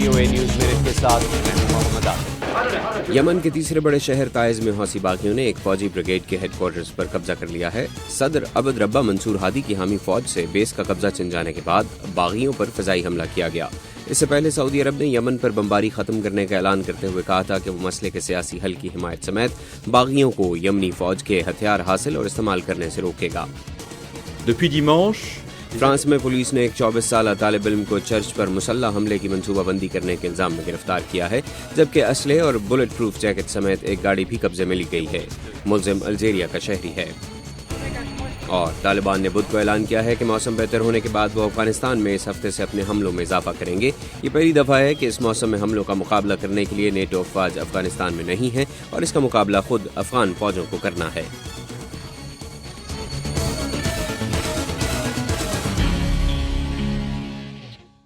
VOA news minute के साथ मैं मोहम्मद आसिफ। यमन के तीसरे बड़े शहर ताइज में हौसी बागियों ने एक फौजी ब्रिगेड के हेडक्वार्टर्स पर कब्जा कर लिया है। सदर अबद रब्बा मंसूर हादी की हामी फौज से बेस का कब्जा छिन जाने के बाद बागियों पर फजाई हमला किया गया। इससे पहले सऊदी अरब ने यमन पर बमबारी खत्म करने का ऐलान करते हुए कहा था कि वो मसले के सियासी हल की हिमायत समेत बागियों को यमनी फौज के हथियार हासिल और इस्तेमाल करने से रोकेगा। फ्रांस में पुलिस ने एक 24 साल तालिब इल्म को चर्च पर मुसल्ला हमले की मंसूबाबंदी करने के इल्जाम में गिरफ्तार किया है, जबकि असले और बुलेट प्रूफ जैकेट समेत एक गाड़ी भी कब्जे में ली गई है। मुलजिम अल्जीरिया का शहरी है। और तालिबान ने बुध को ऐलान किया है कि मौसम बेहतर होने के बाद वो अफगानिस्तान में इस हफ्ते से अपने हमलों में इजाफा करेंगे। ये पहली दफा है कि इस मौसम में हमलों का मुकाबला करने के लिए नेटो अफवाज अफगानिस्तान में नहीं है और इसका मुकाबला खुद अफगान फौजों को करना है।